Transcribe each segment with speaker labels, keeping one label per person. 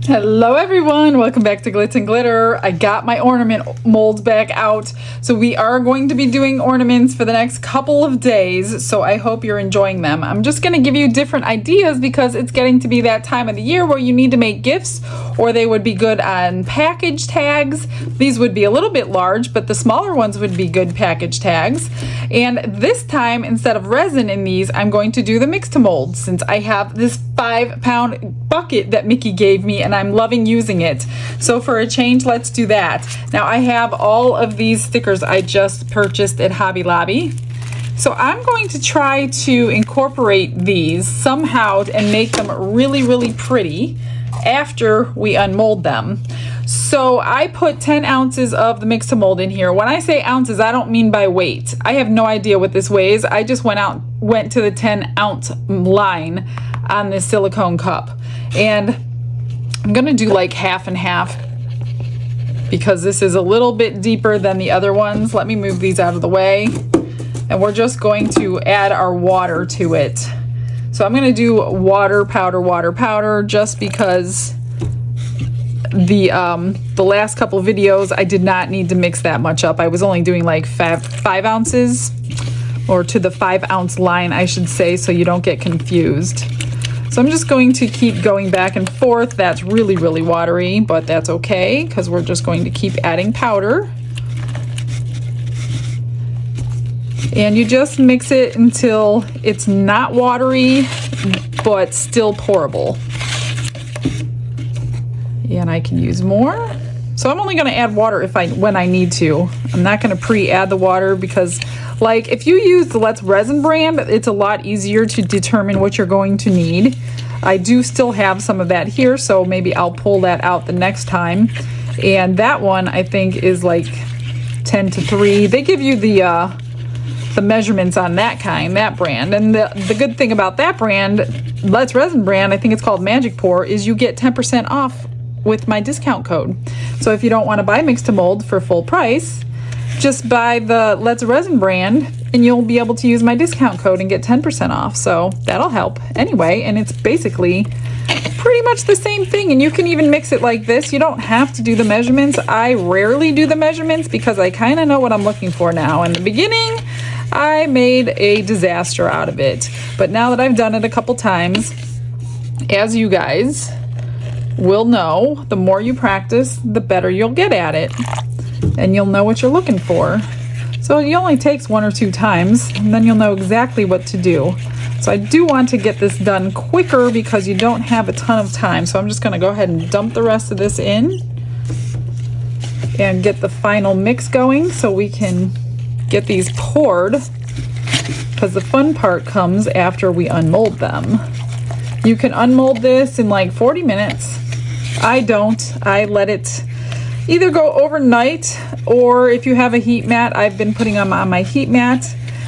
Speaker 1: Hello everyone, welcome back to Glitz and Glitter. I got my ornament molds back out, so we are going to be doing ornaments for the next couple of days, so I hope you're enjoying them. I'm just going to give you different ideas because it's getting to be that time of the year where you need to make gifts, or they would be good on package tags. These would be a little bit large, but the smaller ones would be good package tags. And this time, instead of resin in these, I'm going to do the mix to mold, since I have this 5-pound bucket that Mickey gave me and I'm loving using it. So for a change, let's do that. Now I have all of these stickers I just purchased at Hobby Lobby. So I'm going to try to incorporate these somehow and make them really, really pretty after we unmold them. So I put 10 ounces of the mix to mold in here. When I say ounces, I don't mean by weight. I have no idea what this weighs. I just went to the 10-ounce line on this silicone cup. And I'm gonna do like half and half because this is a little bit deeper than the other ones. Let me move these out of the way. And we're just going to add our water to it. So I'm gonna do water, powder, just because the last couple videos I did not need to mix that much up. I was only doing like 5 ounces, or to the 5-ounce line I should say, so you don't get confused. So I'm just going to keep going back and forth. That's really, really watery, but that's okay because we're just going to keep adding powder. And you just mix it until it's not watery, but still pourable. And I can use more. So I'm only gonna add water when I need to. I'm not gonna pre-add the water because, like, if you use the Let's Resin brand, it's a lot easier to determine what you're going to need. I do still have some of that here, so maybe I'll pull that out the next time. And that one I think is like 10 to 3. They give you the measurements on that brand. And the good thing about that brand, Let's Resin brand, I think it's called Magic Pour, is you get 10% off with my discount code. So if you don't want to buy mix to mold for full price, just buy the Let's Resin brand and you'll be able to use my discount code and get 10% off. So that'll help anyway. And it's basically pretty much the same thing. And you can even mix it like this. You don't have to do the measurements. I rarely do the measurements because I kind of know what I'm looking for now. In the beginning, I made a disaster out of it. But now that I've done it a couple times, as you guys will know, the more you practice, the better you'll get at it. And you'll know what you're looking for. So it only takes 1 or 2 times, and then you'll know exactly what to do. So I do want to get this done quicker because you don't have a ton of time. So I'm just gonna go ahead and dump the rest of this in and get the final mix going so we can get these poured, because the fun part comes after we unmold them. You can unmold this in like 40 minutes. I don't. I let it either go overnight, or if you have a heat mat, I've been putting them on my heat mat,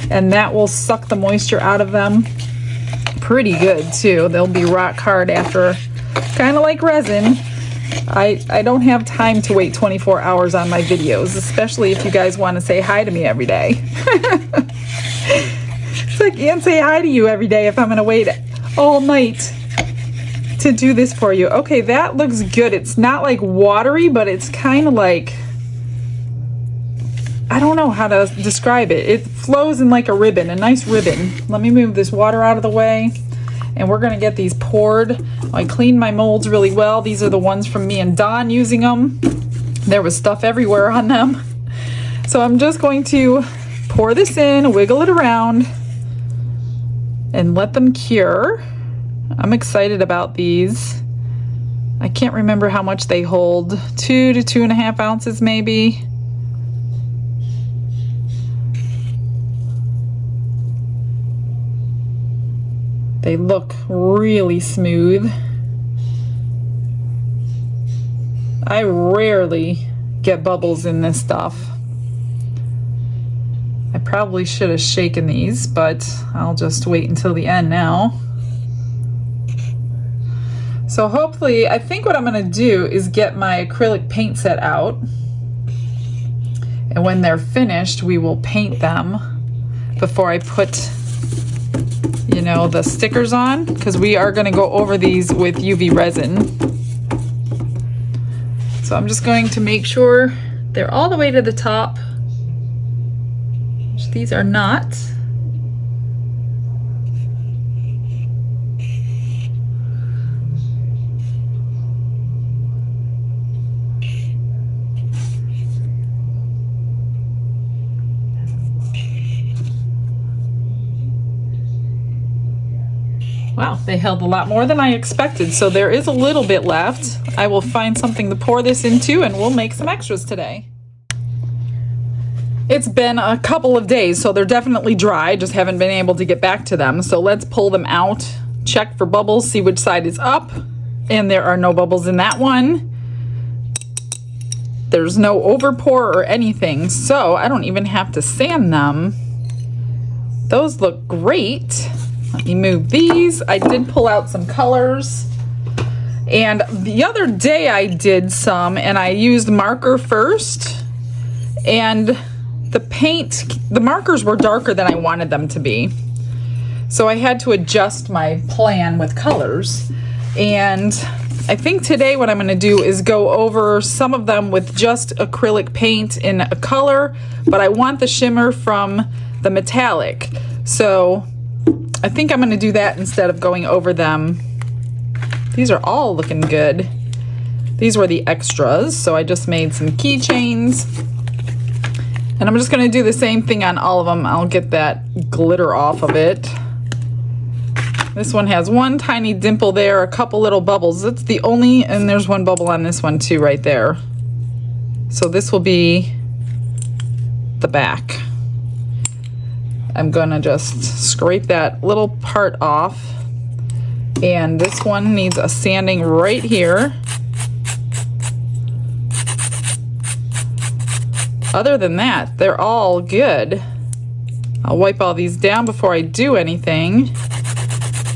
Speaker 1: and that will suck the moisture out of them pretty good too. They'll be rock hard after, kind of like resin. I don't have time to wait 24 hours on my videos, especially if you guys want to say hi to me every day. So I can't say hi to you every day if I'm going to wait all night to do this for you. Okay, that looks good. It's not like watery, but it's kind of like, I don't know how to describe it. It flows in like a ribbon, a nice ribbon. Let me move this water out of the way, and we're gonna get these poured. I cleaned my molds really well. These are the ones from me and Dawn using them. There was stuff everywhere on them. So I'm just going to pour this in, wiggle it around, and let them cure. I'm excited about these. I can't remember how much they hold. 2 to 2.5 ounces maybe. They look really smooth. I rarely get bubbles in this stuff. I probably should have shaken these, but I'll just wait until the end now. So hopefully, I think what I'm gonna do is get my acrylic paint set out. And when they're finished, we will paint them before I put, you know, the stickers on, because we are gonna go over these with UV resin. So I'm just going to make sure they're all the way to the top, which these are not. Wow, they held a lot more than I expected, so there is a little bit left. I will find something to pour this into and we'll make some extras today. It's been a couple of days, so they're definitely dry, just haven't been able to get back to them. So let's pull them out, check for bubbles, see which side is up, and there are no bubbles in that one. There's no overpour or anything, so I don't even have to sand them. Those look great. Let me move these. I did pull out some colors. And the other day I did some and I used marker first. And the markers were darker than I wanted them to be. So I had to adjust my plan with colors. And I think today what I'm going to do is go over some of them with just acrylic paint in a color, but I want the shimmer from the metallic. So I think I'm going to do that instead of going over them. These are all looking good. These were the extras, so I just made some keychains. And I'm just going to do the same thing on all of them. I'll get that glitter off of it. This one has one tiny dimple there, a couple little bubbles. That's the only, and there's one bubble on this one too right there. So this will be the back. I'm gonna just scrape that little part off, and this one needs a sanding right here. Other than that, they're all good. I'll wipe all these down before I do anything.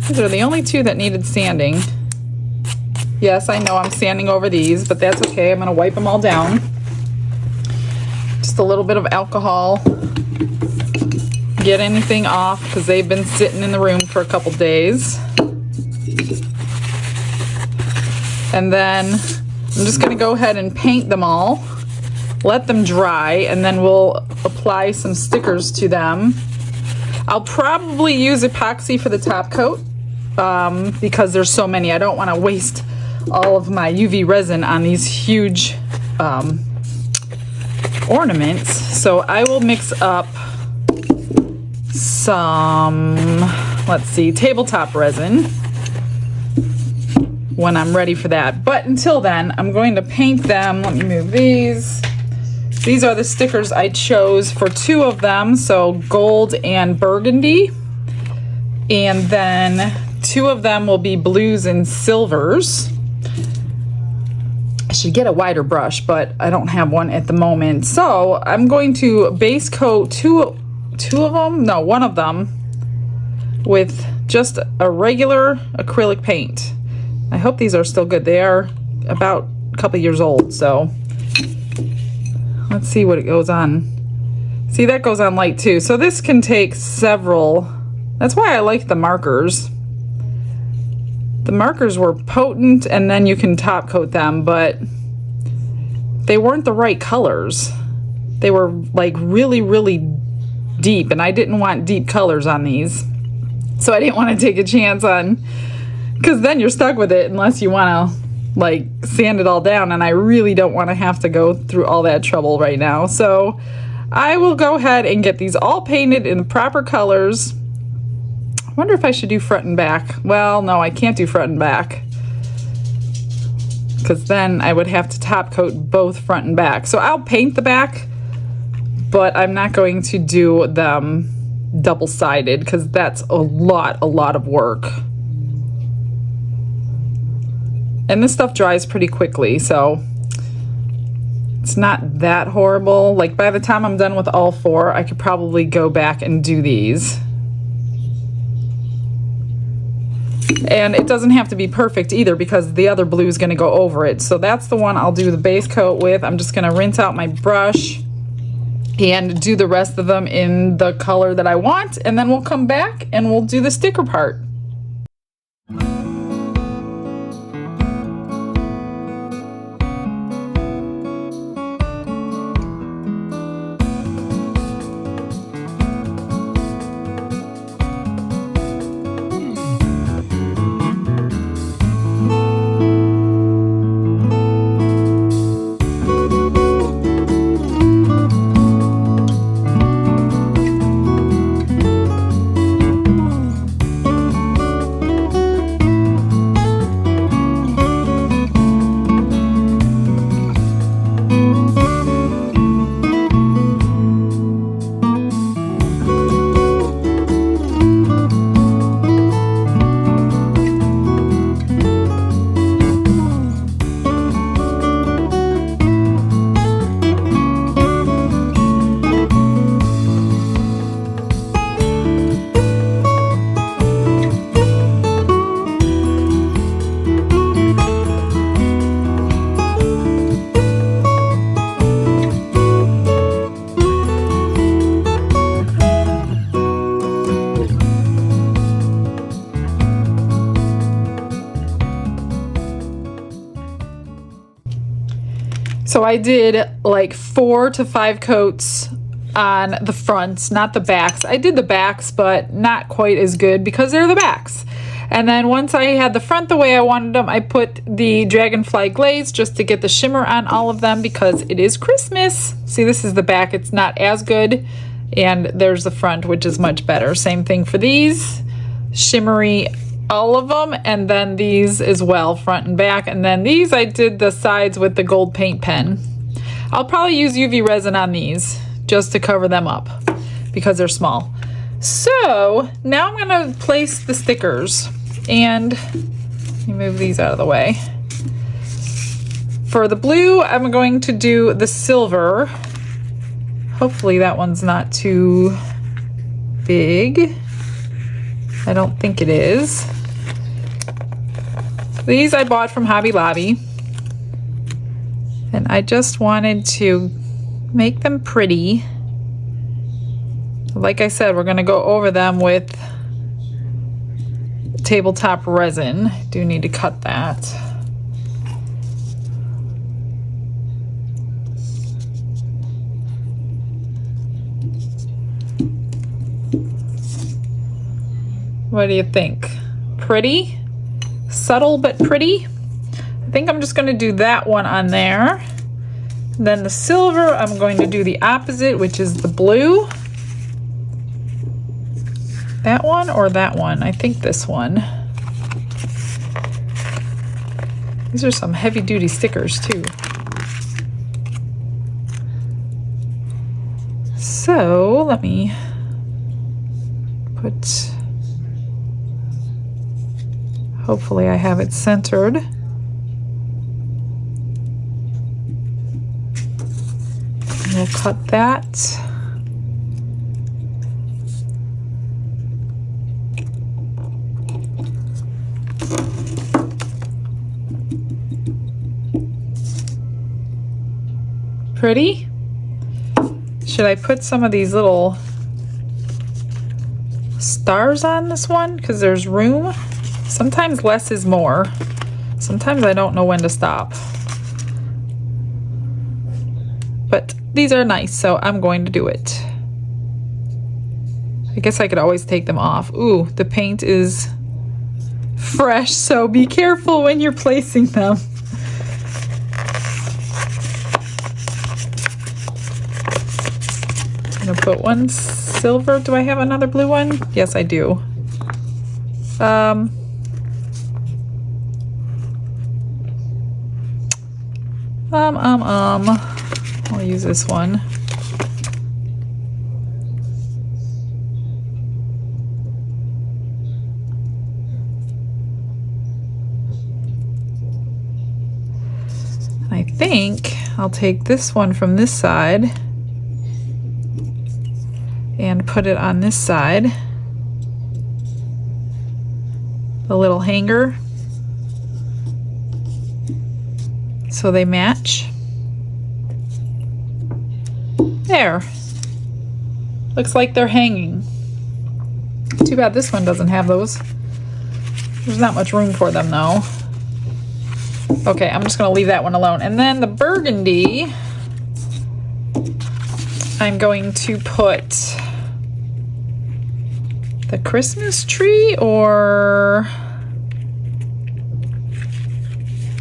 Speaker 1: These are the only two that needed sanding. Yes, I know I'm sanding over these, but that's okay. I'm gonna wipe them all down. Just a little bit of alcohol. Get anything off because they've been sitting in the room for a couple days. And then I'm just going to go ahead and paint them all, let them dry, and then we'll apply some stickers to them. I'll probably use epoxy for the top coat because there's so many. I don't want to waste all of my UV resin on these huge ornaments. So I will mix up some, let's see, tabletop resin when I'm ready for that. But until then, I'm going to paint them. Let me move these. These are the stickers I chose for two of them, so gold and burgundy. And then two of them will be blues and silvers. I should get a wider brush, but I don't have one at the moment. So I'm going to base coat one of them with just a regular acrylic paint. I hope these are still good. They are about a couple years old, so let's see what it goes on. See, that goes on light too. So this can take several. That's why I like the markers. The markers were potent and then you can top coat them, but they weren't the right colors. They were like really, really deep, and I didn't want deep colors on these. So I didn't want to take a chance on, because then you're stuck with it unless you want to like sand it all down, and I really don't want to have to go through all that trouble right now. So I will go ahead and get these all painted in the proper colors. I wonder if I should do front and back. Well, no, I can't do front and back because then I would have to top coat both front and back. So I'll paint the back, but I'm not going to do them double-sided because that's a lot of work. And this stuff dries pretty quickly, so it's not that horrible. Like by the time I'm done with all four, I could probably go back and do these. And it doesn't have to be perfect either because the other blue is going to go over it. So that's the one I'll do the base coat with. I'm just going to rinse out my brush and do the rest of them in the color that I want, and then we'll come back and we'll do the sticker part. So I did like 4 to 5 coats on the fronts, not the backs. I did the backs, but not quite as good because they're the backs. And then once I had the front the way I wanted them, I put the Dragonfly Glaze just to get the shimmer on all of them because it is Christmas. See, this is the back. It's not as good. And there's the front, which is much better. Same thing for these. Shimmery, all of them. And then these as well, front and back. And then these, I did the sides with the gold paint pen. I'll probably use UV resin on these just to cover them up because they're small. So now I'm going to place the stickers, and let me move these out of the way. For the blue, I'm going to do the silver. Hopefully that one's not too big. I don't think it is. These I bought from Hobby Lobby, and I just wanted to make them pretty. Like I said, we're going to go over them with tabletop resin. Do need to cut that. What do you think? Pretty? Subtle but pretty? I think I'm just going to do that one on there. Then the silver, I'm going to do the opposite, which is the blue. That one or that one? I think this one. These are some heavy-duty stickers too. So let me put, hopefully I have it centered. We'll cut that. Pretty? Should I put some of these little stars on this one? Because there's room. Sometimes less is more. Sometimes I don't know when to stop. But these are nice, so I'm going to do it. I guess I could always take them off. Ooh, the paint is fresh, so be careful when you're placing them. I'm gonna put one silver. Do I have another blue one? Yes, I do. I'll use this one. I think I'll take this one from this side and put it on this side. The little hanger. So they match. There. Looks like they're hanging. Too bad this one doesn't have those. There's not much room for them though. Okay, I'm just gonna leave that one alone. And then the burgundy, I'm going to put the Christmas tree, or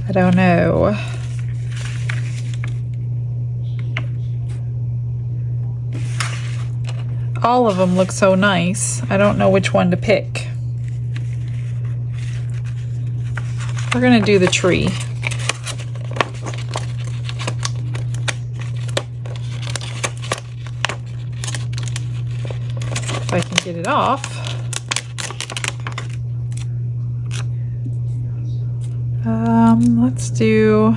Speaker 1: I don't know. All of them look so nice. I don't know which one to pick. We're gonna do the tree. If I can get it off. Let's do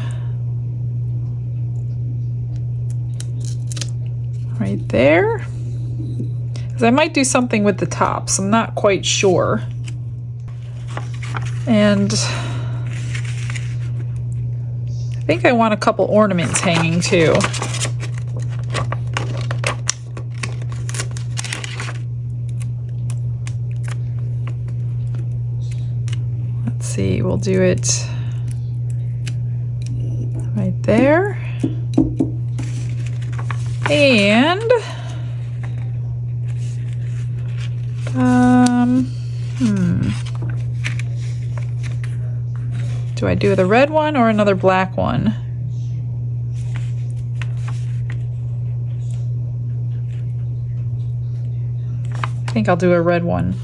Speaker 1: right there. Because I might do something with the tops. I'm not quite sure. And I think I want a couple ornaments hanging too. Let's see, we'll do it right there. And do I do the red one or another black one? I think I'll do a red one.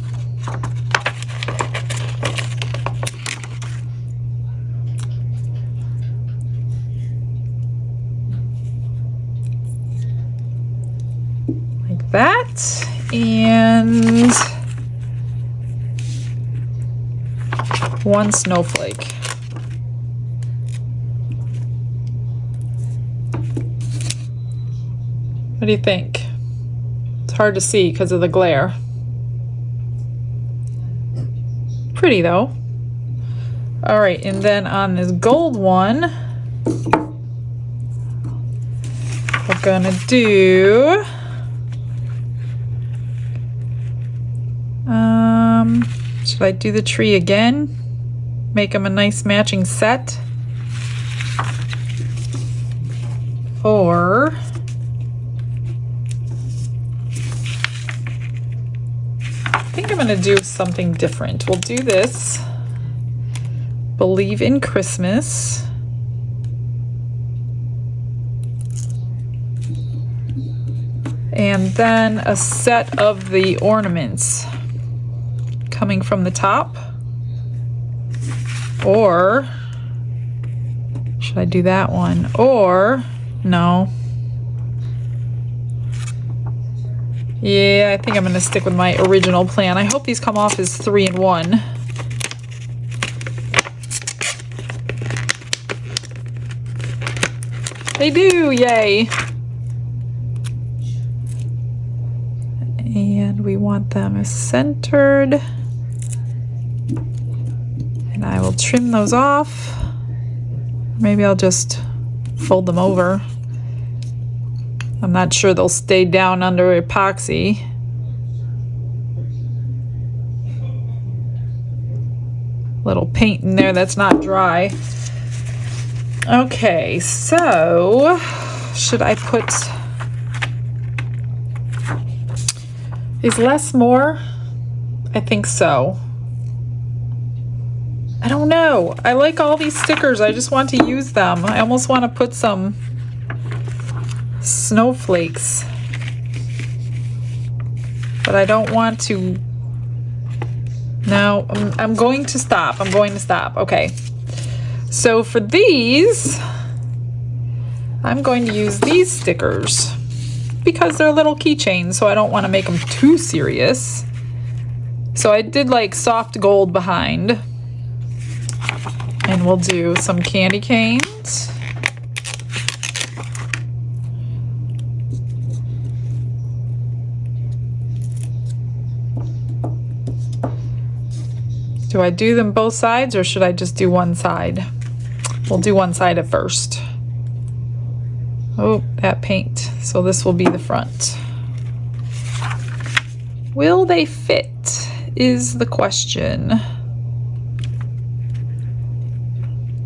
Speaker 1: Like that. And one snowflake. What do you think? It's hard to see because of the glare. Pretty though. All right, and then on this gold one, we're gonna do should I do the tree again? Make them a nice matching set? Or I think I'm gonna do something different. We'll do this. Believe in Christmas. And then a set of the ornaments coming from the top. Or should I do that one? Or no. Yeah, I think I'm gonna stick with my original plan. I hope these come off as 3 in 1. They do, yay. And we want them as centered. And I will trim those off. Maybe I'll just fold them over. I'm not sure they'll stay down under epoxy. Little paint in there that's not dry. Okay, so should I put, is less more? I think so. I don't know. I like all these stickers. I just want to use them. I almost want to put some snowflakes, but I don't want to. No, I'm going to stop. I'm going to stop. Okay. So for these, I'm going to use these stickers because they're little keychains, so I don't want to make them too serious. So I did like soft gold behind. And we'll do some candy canes. Do I do them both sides or should I just do one side? We'll do one side at first. Oh, that paint. So this will be the front. Will they fit is the question.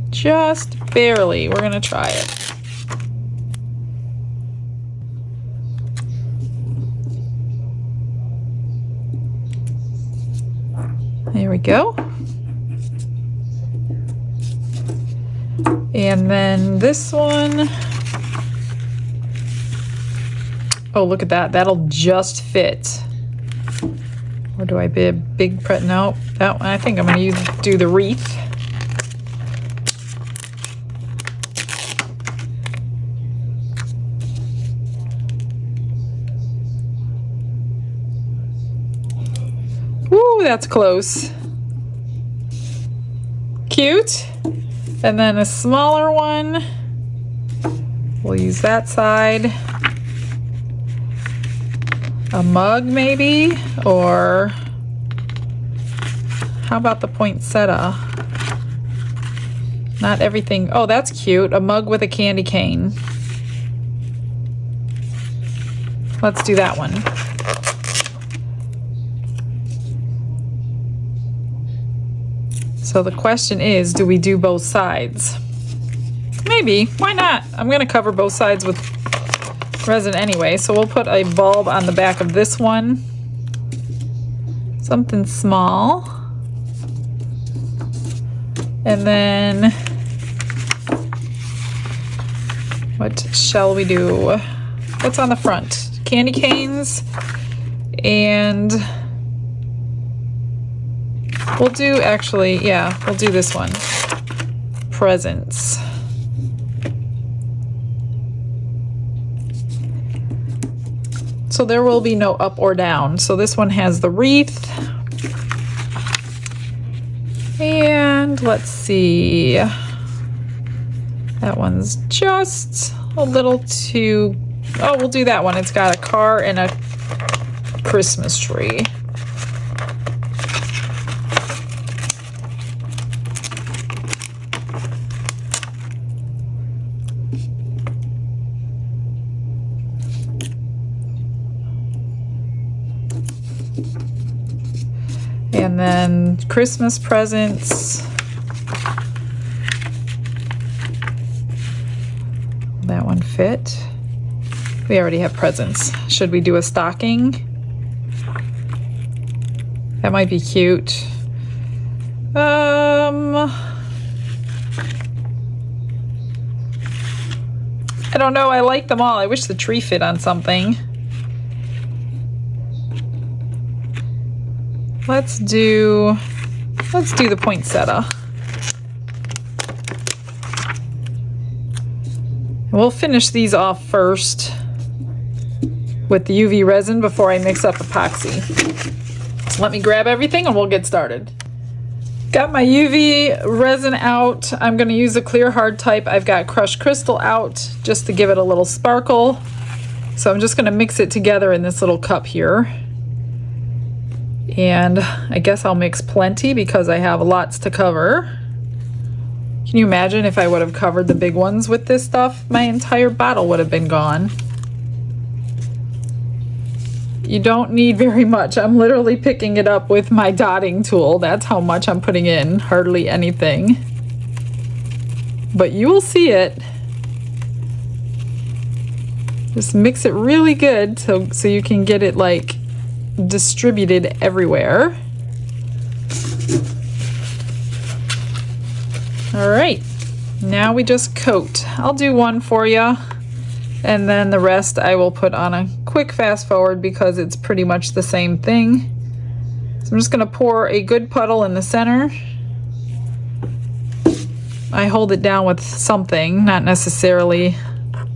Speaker 1: Just barely. We're gonna try it. There we go. And then this one. Oh, look at that. That'll just fit. Or do I be a big print? No, that one. I think I'm going to do the wreath. Woo, that's close. Cute. And then a smaller one. We'll use that side. A mug maybe, or how about the poinsettia? Not everything. Oh, that's cute. A mug with a candy cane. Let's do that one. So the question is, do we do both sides? Maybe. Why not? I'm going to cover both sides with resin anyway, so we'll put a bulb on the back of this one. Something small. And then what shall we do? What's on the front? Candy canes, and we'll do, actually, yeah, we'll do this one. Presents. So there will be no up or down. So this one has the wreath. And let's see. That one's just a little too, oh, we'll do that one. It's got a car and a Christmas tree. And then Christmas presents. That one fit. We already have presents. Should we do a stocking? That might be cute. I don't know. I like them all. I wish the tree fit on something. Let's do the poinsettia. We'll finish these off first with the UV resin before I mix up epoxy. So let me grab everything and we'll get started. Got my UV resin out. I'm going to use a clear hard type. I've got crushed crystal out just to give it a little sparkle. So I'm just going to mix it together in this little cup here. And I guess I'll mix plenty because I have lots to cover. Can you imagine if I would have covered the big ones with this stuff? My entire bottle would have been gone. You don't need very much. I'm literally picking it up with my dotting tool. That's how much I'm putting in. Hardly anything. But you will see it. Just mix it really good so you can get it like distributed everywhere. All right, now we just coat. I'll do one for you, and then the rest I will put on a quick fast forward because it's pretty much the same thing. So I'm just going to pour a good puddle in the center. I hold it down with something, not necessarily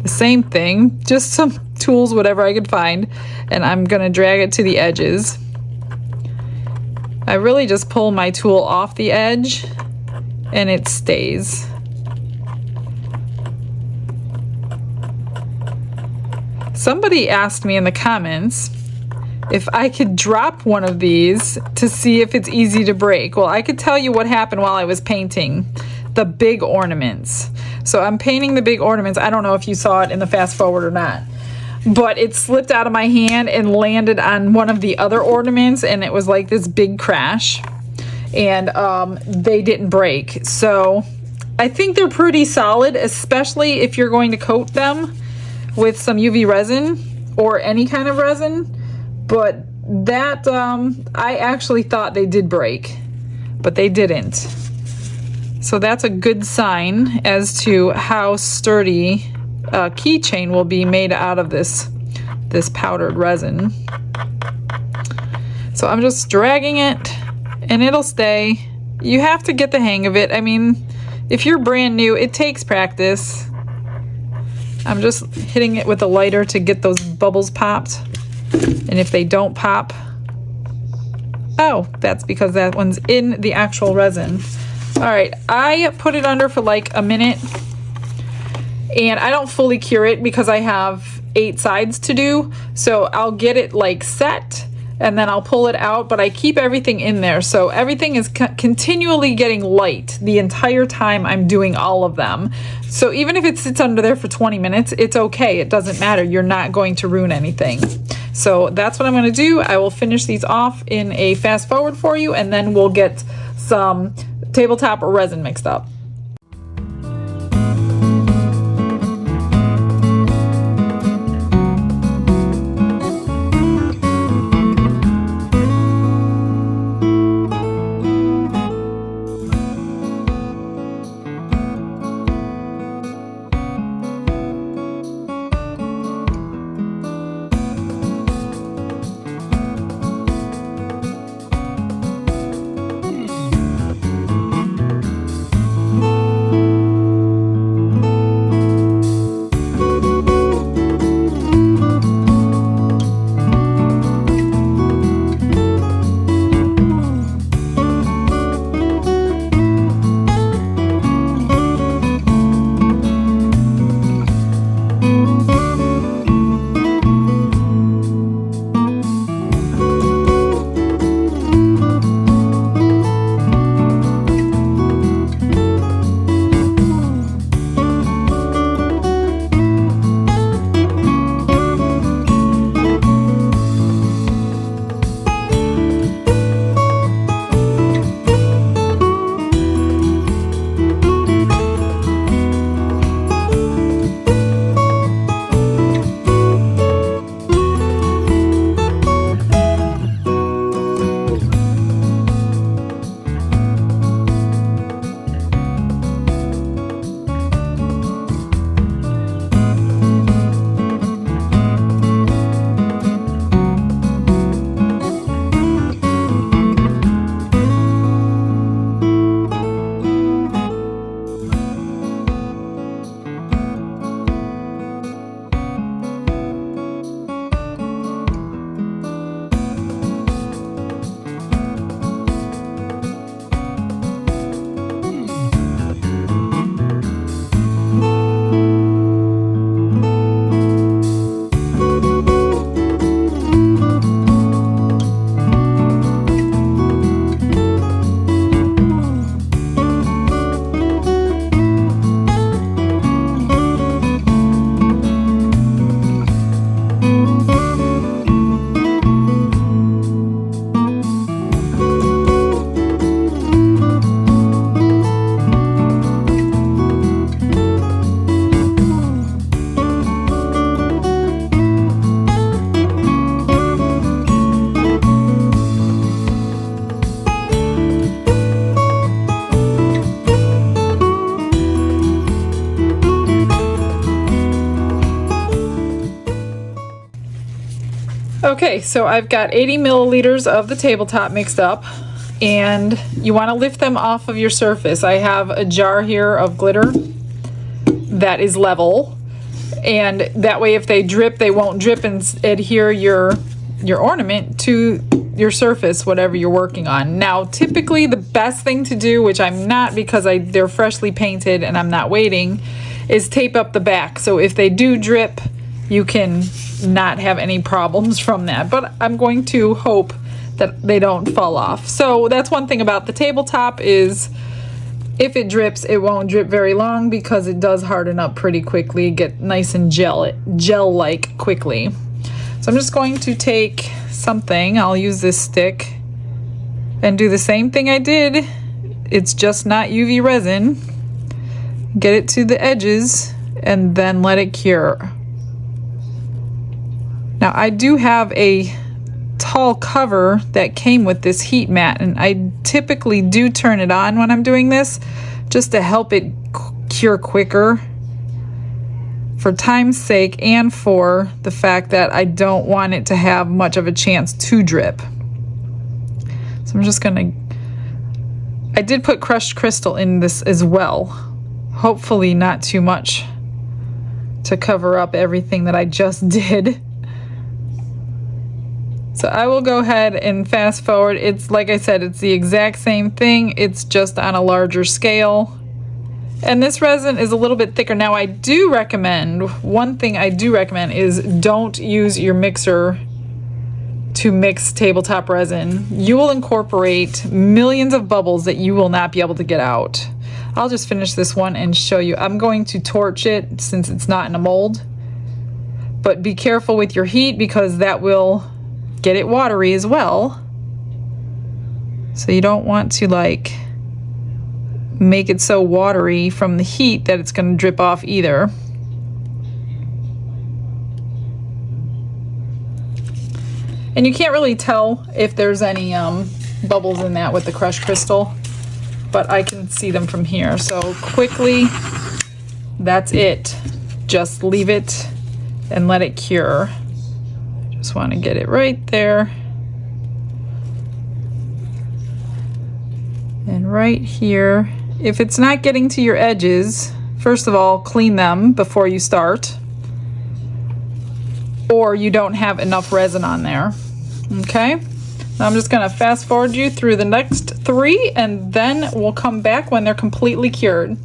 Speaker 1: the same thing, just some tools, whatever I could find, and I'm gonna drag it to the edges. I really just pull my tool off the edge and it stays. Somebody asked me in the comments if I could drop one of these to see if it's easy to break. Well, I could tell you what happened while I was painting the big ornaments. So I'm painting the big ornaments. I don't know if you saw it in the fast forward or not, but it slipped out of my hand and landed on one of the other ornaments, and it was like this big crash, and they didn't break. So I think they're pretty solid, especially if you're going to coat them with some UV resin or any kind of resin. But that I actually thought they did break, but they didn't. So that's a good sign as to how sturdy a keychain will be made out of this powdered resin. So I'm just dragging it and it'll stay. You have to get the hang of it. I mean, if you're brand new, it takes practice. I'm just hitting it with a lighter to get those bubbles popped. And if they don't pop, oh, that's because that one's in the actual resin. All right, I put it under for like a minute, and I don't fully cure it because I have 8 sides to do. So I'll get it like set and then I'll pull it out, but I keep everything in there. So everything is continually getting light the entire time I'm doing all of them. So even if it sits under there for 20 minutes, it's okay. It doesn't matter. You're not going to ruin anything. So that's what I'm going to do. I will finish these off in a fast forward for you, and then we'll get some tabletop resin mixed up. Okay, so I've got 80 milliliters of the tabletop mixed up, and you want to lift them off of your surface. I have a jar here of glitter that is level, and that way if they drip, they won't drip and adhere your ornament to your surface, whatever you're working on. Now, typically the best thing to do, which I'm not because they're freshly painted and I'm not waiting, is tape up the back. So if they do drip, you can not have any problems from that. But I'm going to hope that they don't fall off. So that's one thing about the tabletop is if it drips, it won't drip very long because it does harden up pretty quickly, get nice and gel-like quickly. So I'm just going to take something, I'll use this stick, and do the same thing I did. It's just not UV resin. Get it to the edges and then let it cure. Now I do have a tall cover that came with this heat mat, and I typically do turn it on when I'm doing this just to help it cure quicker for time's sake and for the fact that I don't want it to have much of a chance to drip. So I'm just gonna, I did put crushed crystal in this as well. Hopefully not too much to cover up everything that I just did. So I will go ahead and fast forward. It's like I said, it's the exact same thing. It's just on a larger scale. And this resin is a little bit thicker. Now I do recommend, one thing I do recommend is don't use your mixer to mix tabletop resin. You will incorporate millions of bubbles that you will not be able to get out. I'll just finish this one and show you. I'm going to torch it since it's not in a mold. But be careful with your heat because that will get it watery as well. So you don't want to like make it so watery from the heat that it's going to drip off either. And you can't really tell if there's any bubbles in that with the crushed crystal, but I can see them from here. So quickly, that's it. Just leave it and let it cure. Just want to get it right there. And right here. If it's not getting to your edges, first of all, clean them before you start. Or you don't have enough resin on there. Okay? Now I'm just going to fast forward you through the next 3 and then we'll come back when they're completely cured.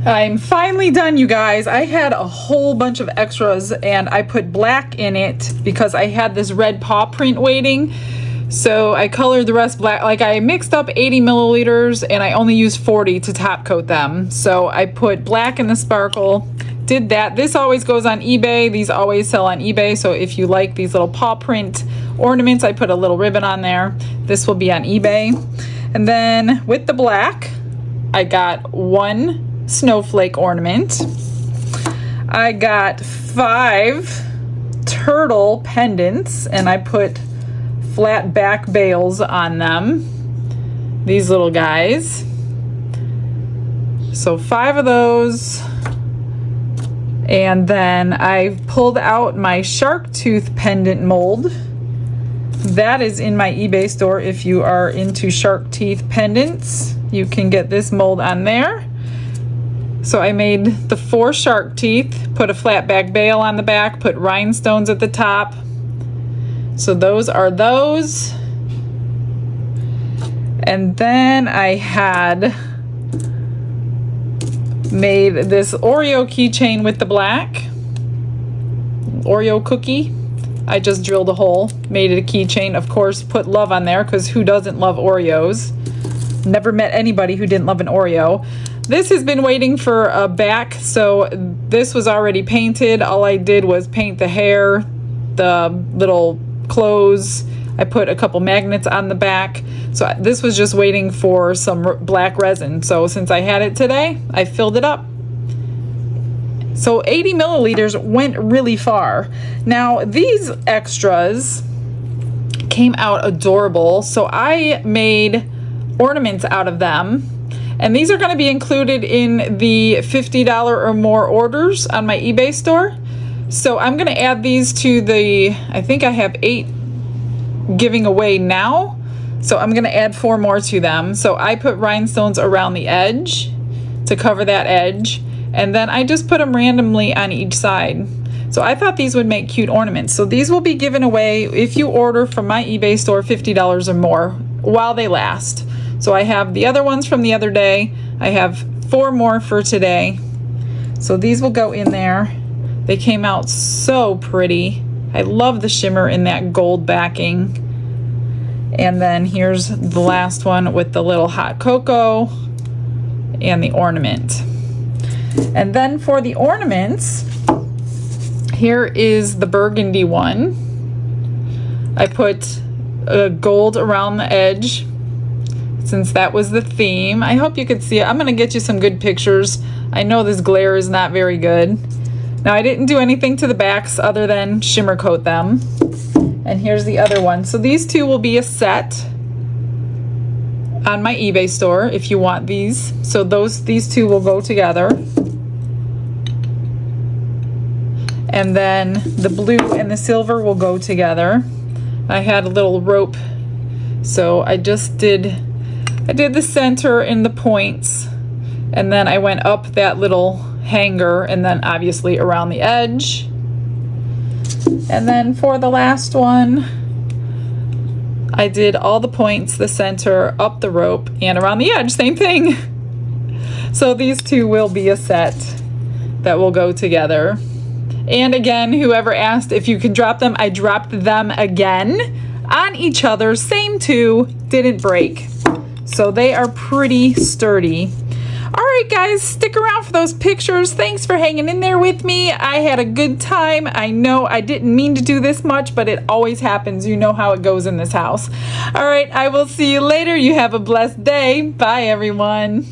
Speaker 1: I'm finally done, you guys. I had a whole bunch of extras and I put black in it because I had this red paw print waiting. So I colored the rest black. Like, I mixed up 80 milliliters and I only used 40 to top coat them. So I put black in the sparkle, did that. This always goes on eBay. These always sell on eBay. So if you like these little paw print ornaments, I put a little ribbon on there. This will be on eBay. And then with the black, I got one snowflake ornament. I got 5 turtle pendants and I put flat back bails on them. These little guys. So 5 of those. And then I pulled out my shark tooth pendant mold. That is in my eBay store. If you are into shark teeth pendants, you can get this mold on there. So I made the 4 shark teeth, put a flat back bail on the back, put rhinestones at the top. So those are those. And then I had made this Oreo keychain with the black Oreo cookie. I just drilled a hole, made it a keychain. Of course, put love on there because who doesn't love Oreos? Never met anybody who didn't love an Oreo. This has been waiting for a back, so this was already painted. All I did was paint the hair, the little clothes. I put a couple magnets on the back. So this was just waiting for some black resin. So since I had it today, I filled it up. So 80 milliliters went really far. Now these extras came out adorable. So I made ornaments out of them. And these are going to be included in the $50 or more orders on my eBay store. So I'm going to add these to the, I think I have 8 giving away now. So I'm going to add 4 more to them. So I put rhinestones around the edge to cover that edge. And then I just put them randomly on each side. So I thought these would make cute ornaments. So these will be given away if you order from my eBay store $50 or more while they last. So I have the other ones from the other day. I have 4 more for today. So these will go in there. They came out so pretty. I love the shimmer in that gold backing. And then here's the last one with the little hot cocoa and the ornament. And then for the ornaments, here is the burgundy one. I put gold around the edge since that was the theme. I hope you could see it. I'm gonna get you some good pictures. I know this glare is not very good. Now I didn't do anything to the backs other than shimmer coat them. And here's the other one. So these 2 will be a set on my eBay store if you want these. So these 2 will go together. And then the blue and the silver will go together. I had a little rope, so I did the center and the points, and then I went up that little hanger and then obviously around the edge. And then for the last one, I did all the points, the center, up the rope, and around the edge, same thing. So these 2 will be a set that will go together. And again, whoever asked if you can drop them, I dropped them again on each other. Same 2, didn't break. So they are pretty sturdy. All right, guys, stick around for those pictures. Thanks for hanging in there with me. I had a good time. I know I didn't mean to do this much, but it always happens. You know how it goes in this house. All right, I will see you later. You have a blessed day. Bye, everyone.